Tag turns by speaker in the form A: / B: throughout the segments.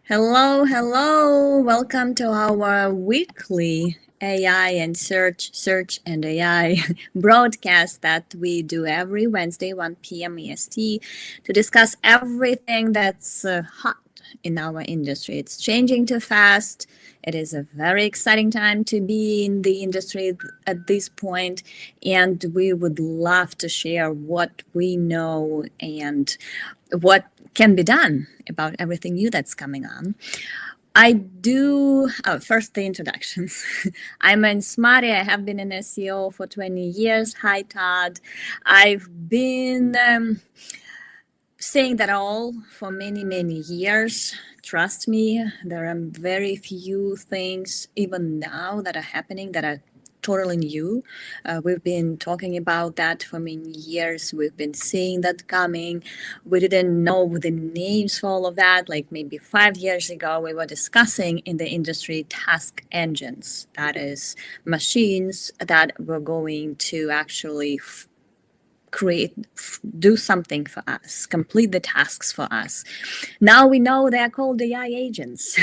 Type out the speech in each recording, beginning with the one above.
A: Hello, hello. Welcome to our weekly AI and search and AI broadcast that we do every Wednesday, 1 p.m. EST, to discuss everything that's hot in our industry. It's changing too fast. It is a very exciting time to be in the industry at this point, and we would love to share what we know and what can be done about everything new that's coming on. I do, first the introductions. I'm in Smari. I have been in SEO for 20 years. Hi, Todd. I've been saying that all for many, many years. Trust me, there are very few things even now that are happening that are totally new. We've been talking about that for many years. We've been seeing that coming. We didn't know the names for all of that. Like maybe 5 years ago, we were discussing in the industry task engines. That is machines that were going to actually do something for us, complete the tasks for us. Now we know they're called AI agents.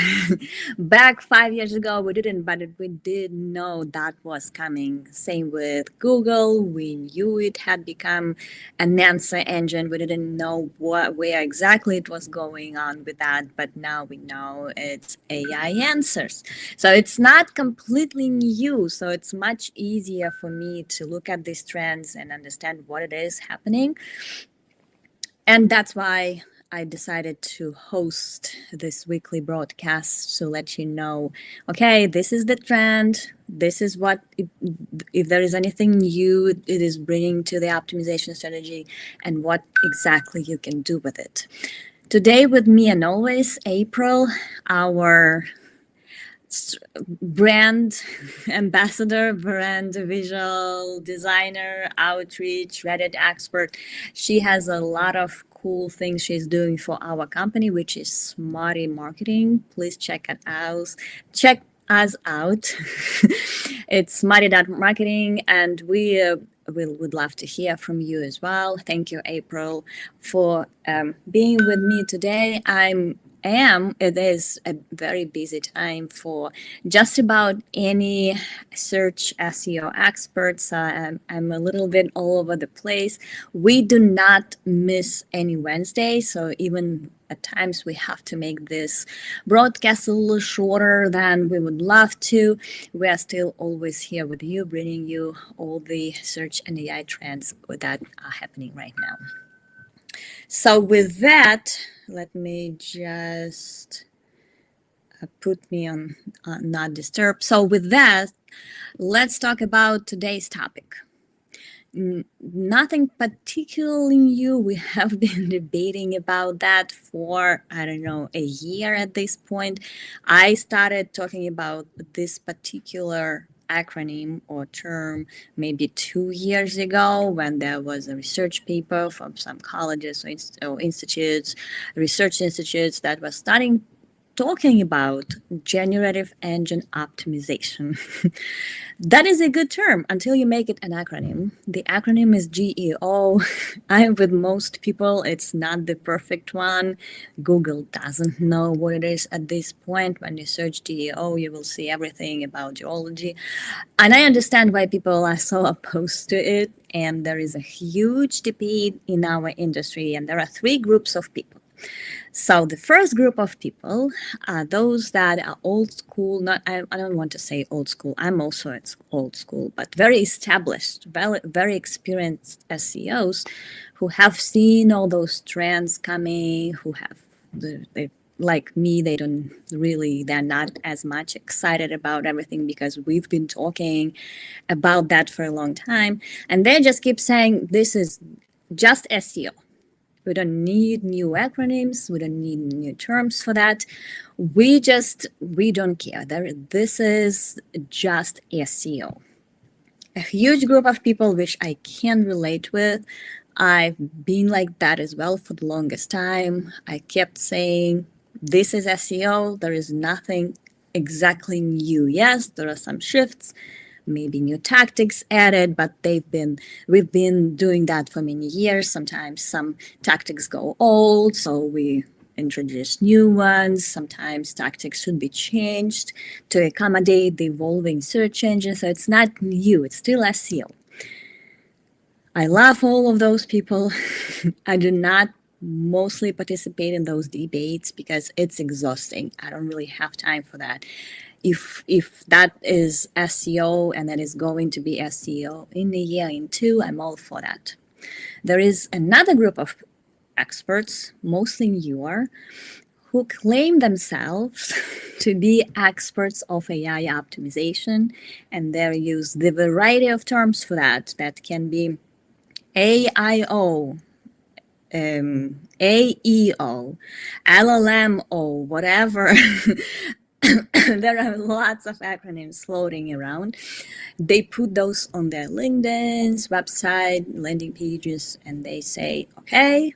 A: Back 5 years ago, we didn't, but we did know that was coming. Same with Google. We knew it had become an answer engine. We didn't know where exactly it was going on with that, but now we know it's AI answers. So it's not completely new. So it's much easier for me to look at these trends and understand what it is happening. And that's why I decided to host this weekly broadcast to let you know, okay, this is the trend. This is what, if there is anything new, it is bringing to the optimization strategy and what exactly you can do with it. Today with me and always, April, our brand ambassador, brand visual designer, outreach, Reddit expert. She has a lot of cool things she's doing for our company, which is Smarty Marketing. Please check it out. Check us out. It's Smarty.marketing, and we would love to hear from you as well. Thank you, April, for being with me today. It is a very busy time for just about any search SEO experts. I'm a little bit all over the place. We do not miss any Wednesday, so even at times we have to make this broadcast a little shorter than we would love to. We are still always here with you, bringing you all the search and AI trends that are happening right now. So with that, let me just put me on not disturb. So with that, let's talk about today's topic. Nothing particularly new. We have been debating about that for, I don't know, a year at this point. I started talking about this particular acronym or term maybe 2 years ago when there was a research paper from some colleges or institutes, research institutes that was talking about Generative Engine Optimization. That is a good term until you make it an acronym. The acronym is GEO. I'm with most people, it's not the perfect one. Google doesn't know what it is at this point. When you search GEO, you will see everything about geology. And I understand why people are so opposed to it. And there is a huge debate in our industry, and there are 3 groups of people. So the first group of people are those that are old school. I don't want to say old school. I'm also old school, but very established, very experienced SEOs who have seen all those trends coming, who have, like me, they're not as much excited about everything because we've been talking about that for a long time. And they just keep saying, this is just SEO. We don't need new acronyms. We don't need new terms for that. We don't care. This is just SEO. A huge group of people which I can relate with. I've been like that as well for the longest time. I kept saying, this is SEO. There is nothing exactly new. Yes, there are some shifts, maybe new tactics added, but we've been doing that for many years. Sometimes some tactics go old, so we introduce new ones. Sometimes tactics should be changed to accommodate the evolving search engine. So it's not new, it's still SEO. I love all of those people. I do not mostly participate in those debates because it's exhausting. I don't really have time for that. If that is SEO and that is going to be SEO in a year, in two, I'm all for that. There is another group of experts, mostly newer, who claim themselves to be experts of AI optimization, and they use the variety of terms for that. That can be AIO, AEO, LLMO, whatever. There are lots of acronyms floating around. They put those on their LinkedIn's website, landing pages, and they say, okay,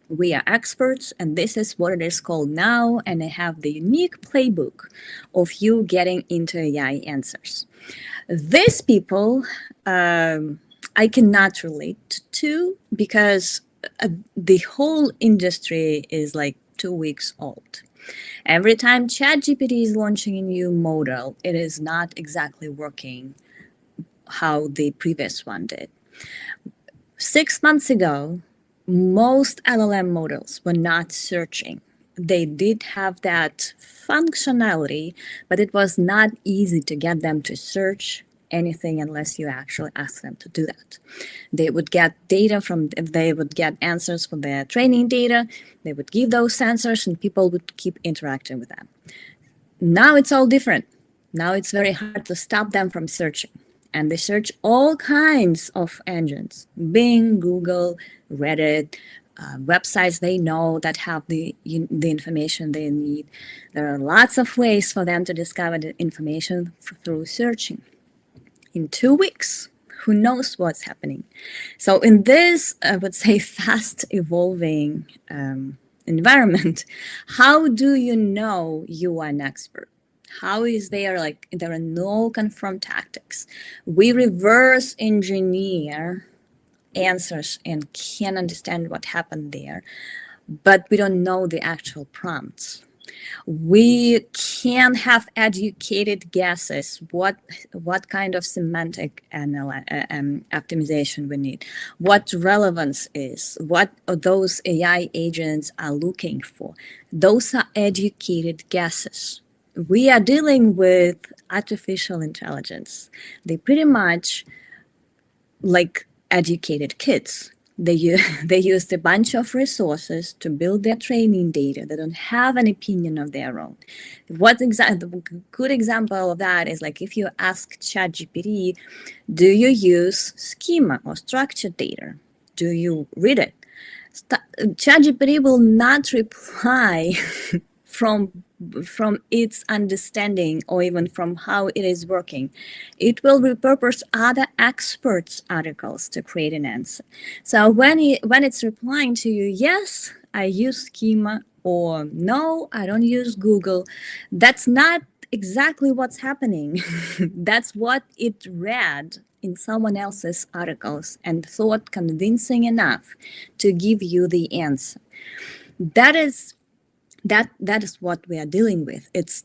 A: we are experts and this is what it is called now, and I have the unique playbook of you getting into AI answers. These people I cannot relate to because the whole industry is like 2 weeks old. Every time ChatGPT is launching a new model, it is not exactly working how the previous one did. 6 months ago, most LLM models were not searching. They did have that functionality, but it was not easy to get them to search anything unless you actually ask them to do that. They would get answers from their training data, they would give those answers, and people would keep interacting with them. Now it's all different. Now it's very hard to stop them from searching. And they search all kinds of engines: Bing, Google, Reddit, websites they know that have the information they need. There are lots of ways for them to discover the information through searching. In 2 weeks, who knows what's happening? So in this, I would say, fast evolving environment, how do you know you are an expert? How is there are no confirmed tactics? We reverse engineer answers and can understand what happened there, but we don't know the actual prompts. We can have educated guesses what kind of semantic optimization we need, what relevance is, what those AI agents are looking for. Those are educated guesses. We are dealing with artificial intelligence. They pretty much like educated kids. They used a bunch of resources to build their training data. They don't have an opinion of their own. The good example of that is like if you ask ChatGPT, do you use schema or structured data? Do you read it? ChatGPT will not reply from its understanding or even from how it is working. It will repurpose other experts' articles to create an answer. So when it's replying to you, yes, I use schema, or no, I don't use Google, that's not exactly what's happening. That's what it read in someone else's articles and thought convincing enough to give you the answer. That is what we are dealing with. It's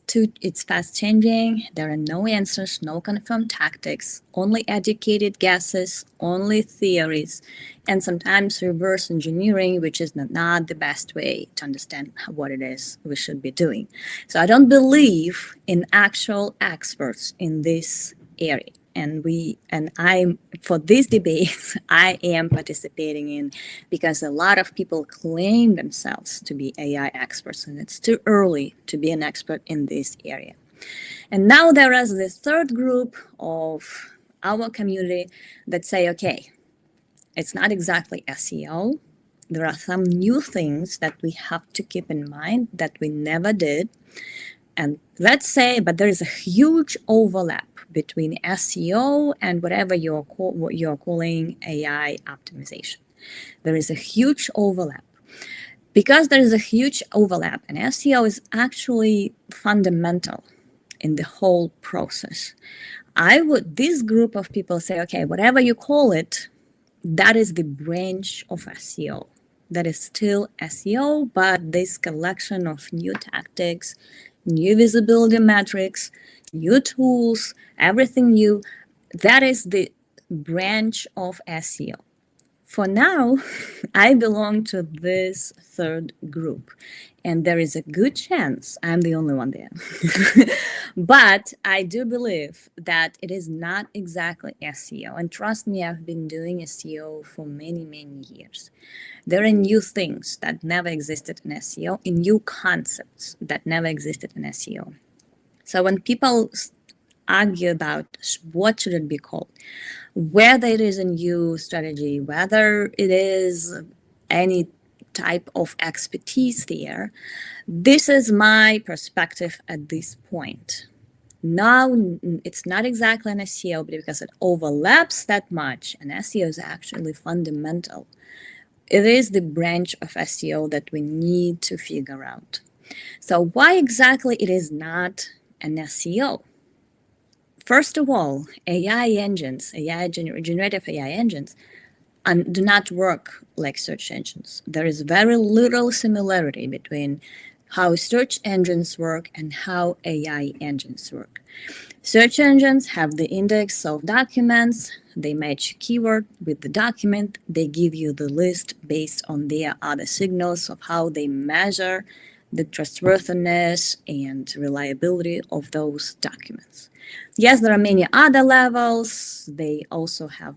A: fast changing. There are no answers, no confirmed tactics, only educated guesses, only theories, and sometimes reverse engineering, which is not the best way to understand what it is we should be doing. So I don't believe in actual experts in this area. And I'm for these debates I am participating in because a lot of people claim themselves to be AI experts, and it's too early to be an expert in this area. And now there is the third group of our community that say, okay, it's not exactly SEO. There are some new things that we have to keep in mind that we never did. And let's say, but there is a huge overlap between SEO and whatever you're calling AI optimization. There is a huge overlap. Because there is a huge overlap, and SEO is actually fundamental in the whole process, this group of people say, okay, whatever you call it, that is the branch of SEO. That is still SEO, but this collection of new tactics, new visibility metrics, new tools, everything new, that is the branch of SEO. For now, I belong to this third group, and there is a good chance I'm the only one there. But I do believe that it is not exactly SEO. And trust me, I've been doing SEO for many, many years. There are new things that never existed in SEO, and new concepts that never existed in SEO. So when people argue about what should it be called, whether it is a new strategy, whether it is any type of expertise there, this is my perspective at this point. Now, it's not exactly an SEO, but because it overlaps that much, and SEO is actually fundamental. It is the branch of SEO that we need to figure out. So why exactly it is not an SEO? First of all, AI engines, generative AI engines, do not work like search engines. There is very little similarity between how search engines work and how AI engines work. Search engines have the index of documents, they match keyword with the document, they give you the list based on their other signals of how they measure the trustworthiness and reliability of those documents. Yes, there are many other levels. They also have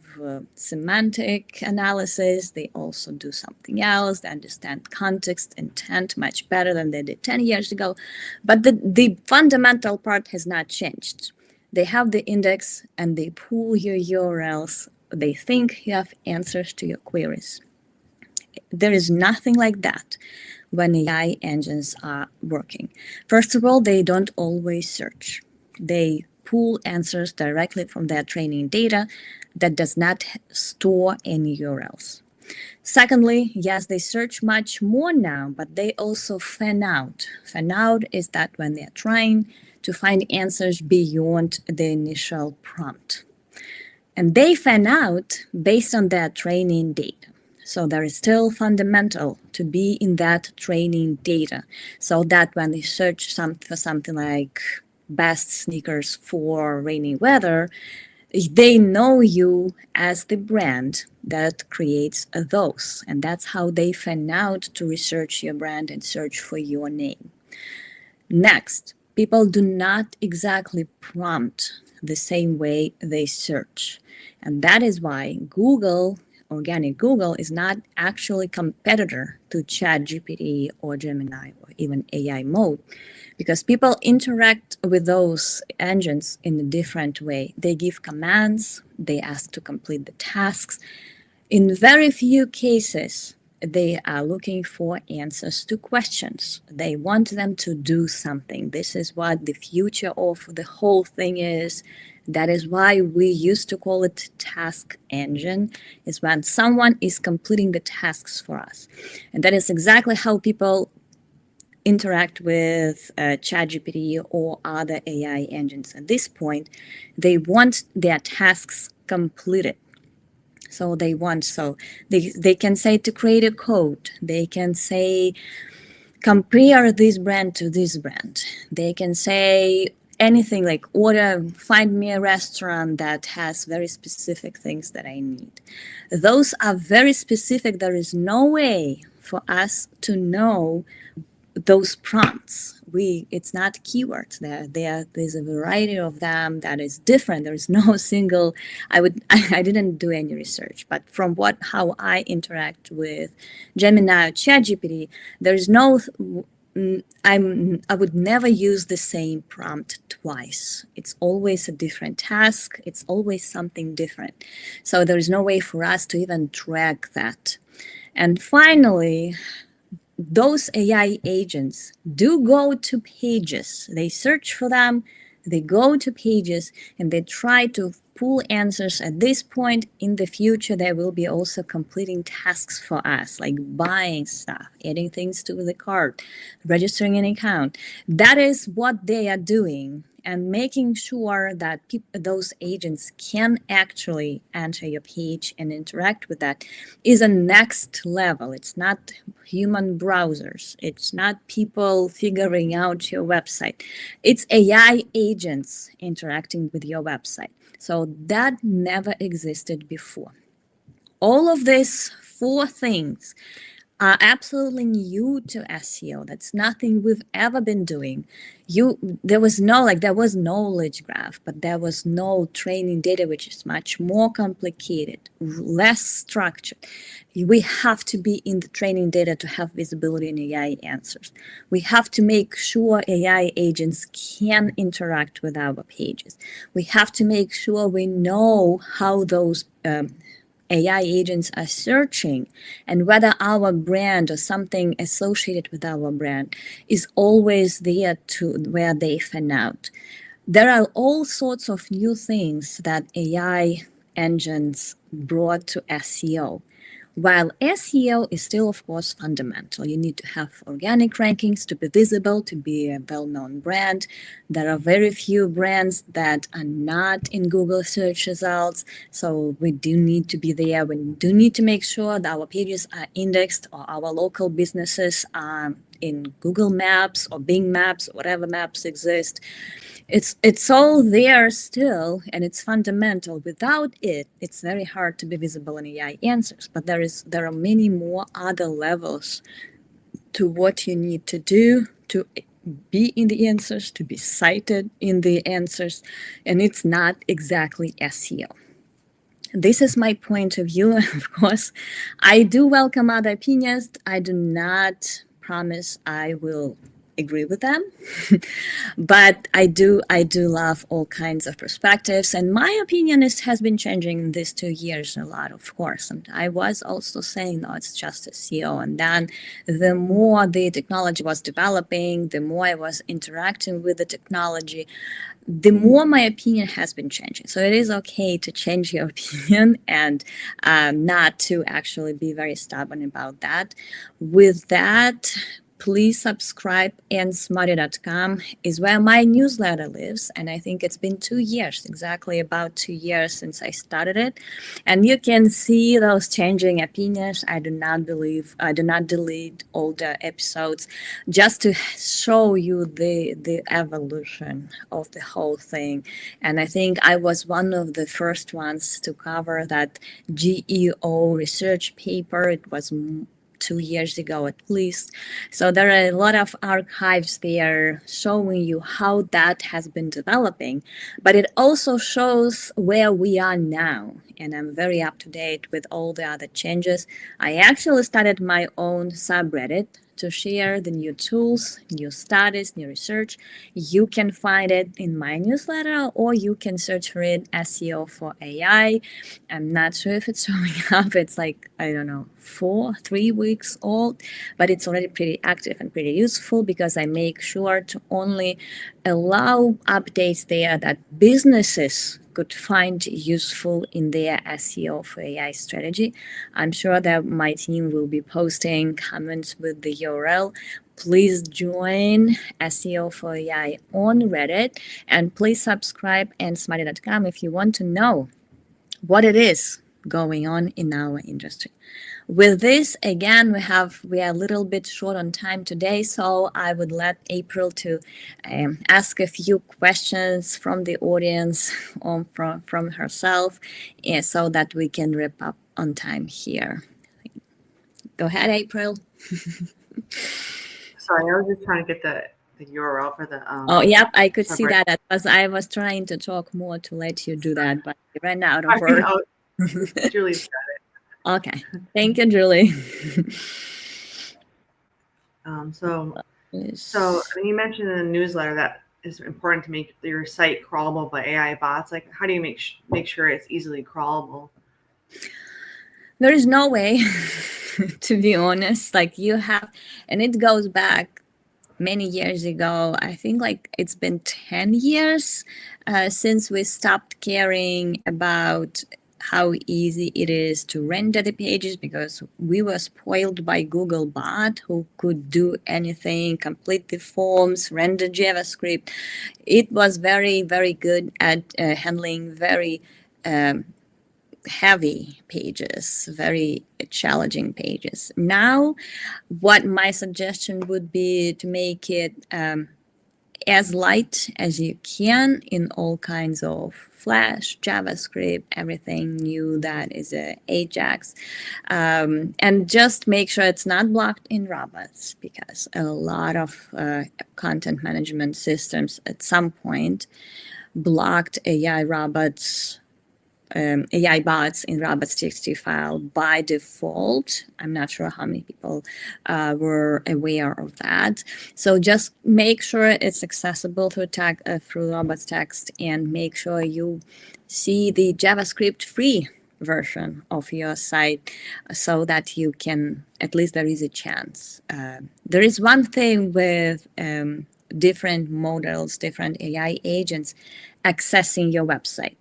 A: semantic analysis. They also do something else. They understand context, intent much better than they did 10 years ago. But the fundamental part has not changed. They have the index and they pull your URLs. They think you have answers to your queries. There is nothing like that when AI engines are working. First of all, they don't always search. They pull answers directly from their training data that does not store any URLs. Secondly, yes, they search much more now, but they also fan out. Fan out is that when they're trying to find answers beyond the initial prompt. And they fan out based on their training data. So there is still fundamental to be in that training data so that when they search for something like best sneakers for rainy weather, they know you as the brand that creates those. And that's how they fan out to research your brand and search for your name. Next, people do not exactly prompt the same way they search. And that is why Google, organic Google, is not actually competitor to ChatGPT or Gemini or even AI mode, because people interact with those engines in a different way. They give commands, they ask to complete the tasks. In very few cases, they are looking for answers to questions. They want them to do something. This is what the future of the whole thing is. That is why we used to call it task engine, is when someone is completing the tasks for us. And that is exactly how people interact with ChatGPT or other AI engines. At this point, they want their tasks completed. So they can say to create a code. They can say compare this brand to this brand. They can say anything like find me a restaurant that has very specific things that I need. Those are very specific. There is no way for us to know those prompts. It's not keywords. There's a variety of them that is different. There's no single. I didn't do any research, but from how I interact with Gemini or ChatGPT, there's no. I would never use the same prompt twice. It's always a different task. It's always something different. So there's no way for us to even track that. And finally, those AI agents do go to pages. They search for them, they go to pages, and they try to pull answers. At this point in the future, they will be also completing tasks for us, like buying stuff, adding things to the cart, registering an account. That is what they are doing. and making sure that those agents can actually enter your page and interact with that is a next level. It's not human browsers. It's not people figuring out your website. It's AI agents interacting with your website. So that never existed before. All of these four things are absolutely new to SEO. That's nothing we've ever been doing. There was knowledge graph, but there was no training data, which is much more complicated, less structured. We have to be in the training data to have visibility in AI answers. We have to make sure AI agents can interact with our pages. We have to make sure we know how those AI agents are searching and whether our brand or something associated with our brand is always there to where they fan out. There are all sorts of new things that AI engines brought to SEO. While SEO is still, of course, fundamental, you need to have organic rankings to be visible, to be a well-known brand. There are very few brands that are not in Google search results, so we do need to be there. We do need to make sure that our pages are indexed or our local businesses are in Google Maps or Bing Maps, whatever maps exist. It's all there still, and it's fundamental. Without it, it's very hard to be visible in AI answers. But there are many more other levels to what you need to do to be in the answers, to be cited in the answers, and it's not exactly SEO. This is my point of view. Of course, I do welcome other opinions. I do not promise I will agree with them. But I do love all kinds of perspectives, and my opinion has been changing in these 2 years a lot, of course. And I was also saying, no, it's just SEO. And then the more the technology was developing, the more I was interacting with the technology, the more my opinion has been changing. So it is okay to change your opinion and not to actually be very stubborn about that. With that, please subscribe, and smarty.com is where my newsletter lives. And I think it's been 2 years, exactly about 2 years since I started it. And you can see those changing opinions. I do not delete older episodes just to show you the evolution of the whole thing. And I think I was one of the first ones to cover that GEO research paper. It was 2 years ago at least. So there are a lot of archives there showing you how that has been developing, but it also shows where we are now. And I'm very up to date with all the other changes. I actually started my own subreddit to share the new tools, new studies, new research. You can find it in my newsletter, or you can search for it, SEO for AI. I'm not sure if it's showing up. It's like, I don't know, 3 weeks old, but it's already pretty active and pretty useful because I make sure to only allow updates there that businesses could find useful in their SEO for AI strategy. I'm sure that my team will be posting comments with the URL. Please join SEO for AI on Reddit, and please subscribe and smarty.com if you want to know what it is going on in our industry. With this, again, we are a little bit short on time today, so I would let April to ask a few questions from the audience or from herself, so that we can wrap up on time here. Go ahead, April.
B: Sorry, I was just trying to get the URL for the.
A: Oh, yep, I could see that. I was trying to talk more to let you do that, but I ran out of words.
B: Julie's got it.
A: Okay, thank you, Julie.
B: So you mentioned in the newsletter that it's important to make your site crawlable by AI bots. Like, how do you make sure it's easily crawlable?
A: There is no way, to be honest. Like, you have, and it goes back many years ago. I think like it's been 10 years since we stopped caring about how easy it is to render the pages, because we were spoiled by Google bot who could do anything, complete the forms, render JavaScript. It was very, very good at handling very heavy pages, very challenging pages. Now, what my suggestion would be to make it as light as you can in all kinds of Flash, JavaScript, everything new that is Ajax. And just make sure it's not blocked in robots, because a lot of content management systems at some point blocked AI bots in robots.txt file by default. I'm not sure how many people were aware of that. So just make sure it's accessible to attack through robots.txt, and make sure you see the JavaScript free version of your site, so that you can, at least there is a chance. There is one thing with different models, different AI agents accessing your website.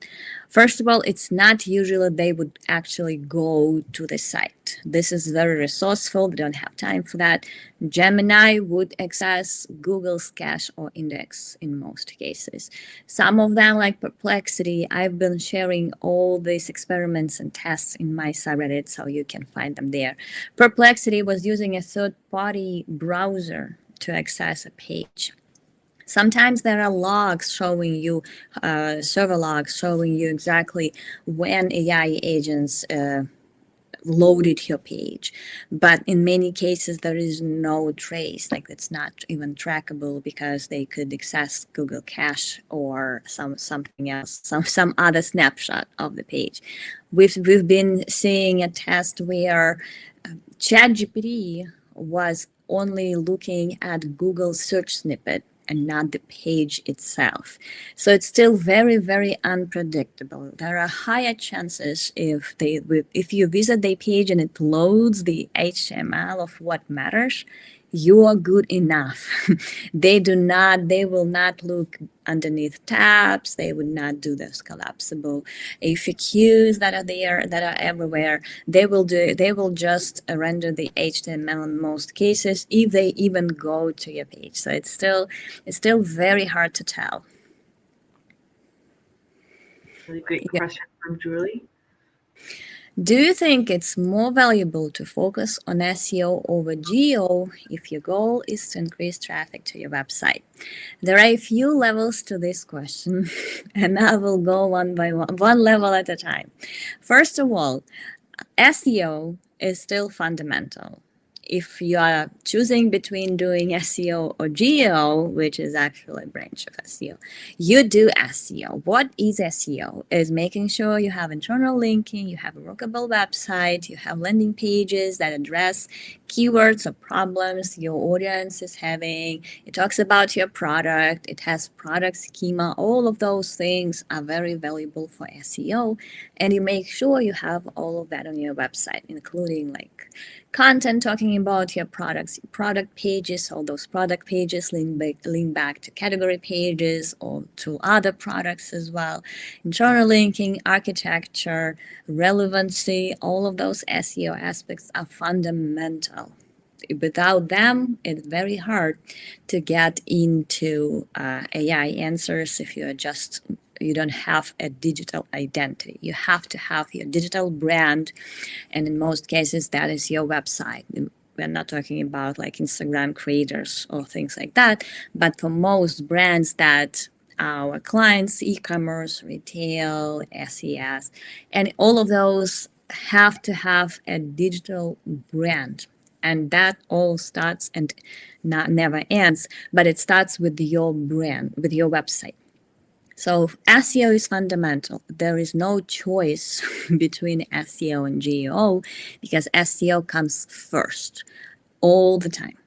A: First of all, it's not usually they would actually go to the site. This is very resourceful. They don't have time for that. Gemini would access Google's cache or index in most cases. Some of them, like Perplexity, I've been sharing all these experiments and tests in my subreddit, so you can find them there. Perplexity was using a third-party browser to access a page. Sometimes there are logs showing you, server logs showing you exactly when AI agents loaded your page. But in many cases, there is no trace, like it's not even trackable, because they could access Google Cache or something else, some other snapshot of the page. We've been seeing a test where ChatGPT was only looking at Google search snippet and not the page itself. So it's still very, very unpredictable. There are higher chances if you visit the page and it loads the HTML of what matters, you are good enough. They will not look underneath tabs. They would not do those collapsible FAQs that are there, that are everywhere. They will just render the HTML in most cases, if they even go to your page. So it's still very hard to tell.
B: Really great
A: Yeah.
B: question from Julie.
A: Do you think it's more valuable to focus on SEO over GEO if your goal is to increase traffic to your website? There are a few levels to this question, and I will go one by one level at a time. First of all, SEO is still fundamental. If you are choosing between doing SEO or GEO, which is actually a branch of SEO, you do SEO. What is SEO? Is making sure you have internal linking, you have a workable website, you have landing pages that address keywords or problems your audience is having. It talks about your product, it has product schema. All of those things are very valuable for SEO, and you make sure you have all of that on your website, including like content talking about your products, product pages. All those product pages link back to category pages or to other products as well. Internal linking, architecture, relevancy, all of those SEO aspects are fundamental. Without them, it's very hard to get into AI answers if you don't have a digital identity. You have to have your digital brand, and in most cases, that is your website. We're not talking about like Instagram creators or things like that, but for most brands that our clients, e-commerce, retail, SES, and all of those have to have a digital brand. And that all starts and never ends, but it starts with your brand, with your website. So SEO is fundamental. There is no choice between SEO and GEO, because SEO comes first all the time.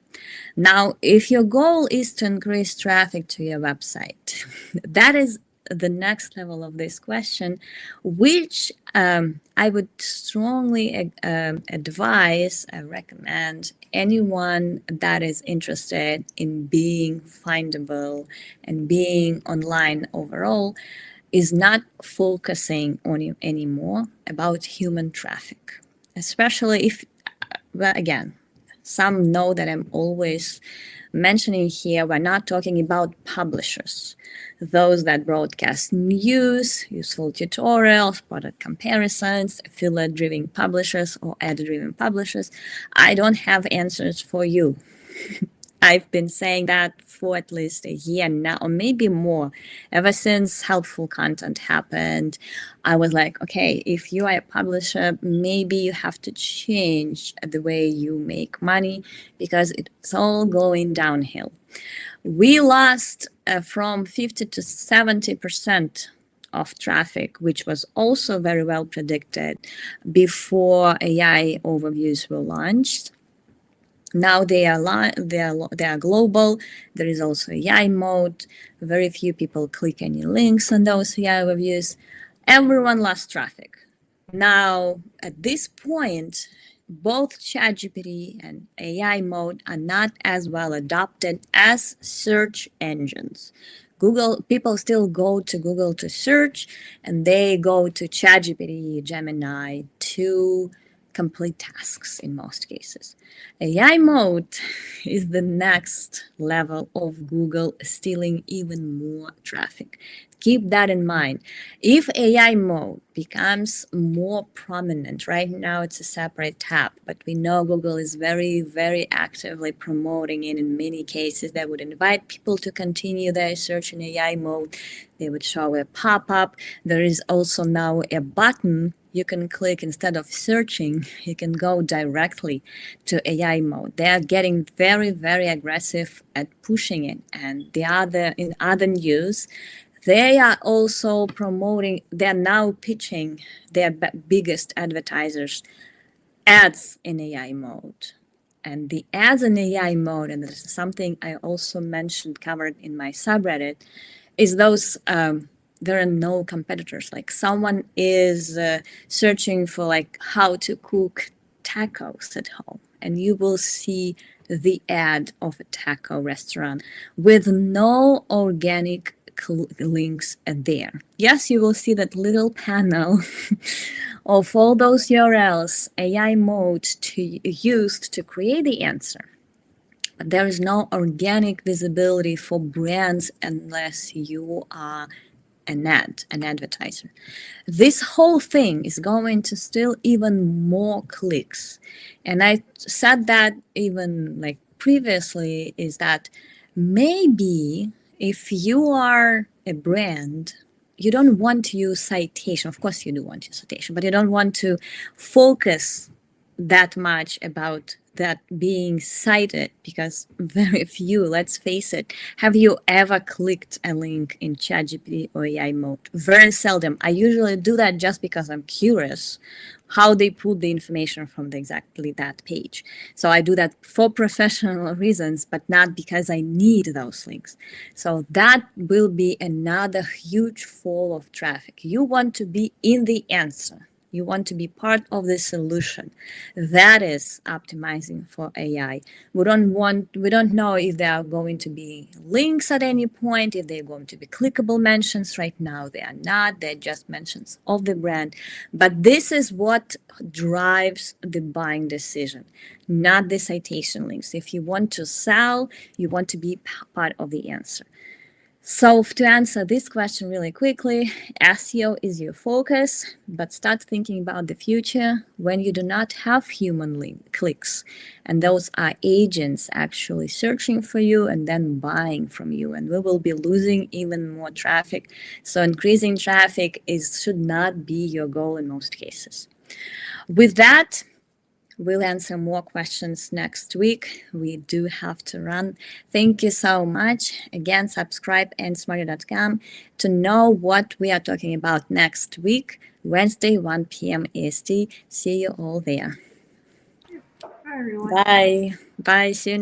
A: Now, if your goal is to increase traffic to your website, that is the next level of this question, which I would strongly advise, recommend anyone that is interested in being findable and being online overall, is not focusing on you anymore about human traffic, especially if, well, again, some know that I'm always mentioning here, we're not talking about publishers, those that broadcast news, useful tutorials, product comparisons, affiliate driven publishers, or ad driven publishers. I don't have answers for you. I've been saying that for at least a year now, or maybe more. Ever since helpful content happened, I was like, okay, if you are a publisher, maybe you have to change the way you make money because it's all going downhill. We lost from 50 to 70% of traffic, which was also very well predicted before AI overviews were launched. Now they are global. There is also AI mode. Very few people click any links on those AI reviews. Everyone lost traffic. Now at this point, both ChatGPT and AI mode are not as well adopted as search engines. Google people still go to Google to search, and they go to ChatGPT, Gemini to complete tasks in most cases. AI mode is the next level of Google stealing even more traffic. Keep that in mind. If AI mode becomes more prominent, right now it's a separate tab, but we know Google is very, very actively promoting it in many cases. They would invite people to continue their search in AI mode. They would show a pop up. There is also now a button you can click instead of searching, you can go directly to AI mode. They are getting very, very aggressive at pushing it. And in other news, they are also promoting, they're now pitching their biggest advertisers ads in AI mode. And the ads in AI mode, and this is something I also mentioned, covered in my subreddit, is those there are no competitors. Like someone is searching for like how to cook tacos at home, and you will see the ad of a taco restaurant with no organic links there. Yes, you will see that little panel of all those URLs AI mode used to create the answer. But there is no organic visibility for brands unless you are an advertiser. This whole thing is going to steal even more clicks. And I said that even like previously is that maybe if you are a brand, you don't want to use citation. Of course, you do want to use citation, but you don't want to focus that much about that being cited because very few, let's face it, have you ever clicked a link in ChatGPT or AI mode? Very seldom. I usually do that just because I'm curious how they pulled the information from exactly that page. So I do that for professional reasons, but not because I need those links. So that will be another huge fall of traffic. You want to be in the answer. You want to be part of the solution. That is optimizing for AI. We don't know if there are going to be links at any point, if they're going to be clickable mentions. Right now they are not. They're just mentions of the brand. But this is what drives the buying decision, not the citation links. If you want to sell, you want to be part of the answer. So to answer this question really quickly, SEO is your focus, but start thinking about the future when you do not have human clicks. And those are agents actually searching for you and then buying from you. And we will be losing even more traffic. So increasing traffic should not be your goal in most cases. With that, we'll answer more questions next week. We do have to run. Thank you so much. Again, subscribe and smarty.com to know what we are talking about next week, Wednesday, 1 p.m. EST. See you all there.
B: Hi, everyone.
A: Bye. Bye. See you next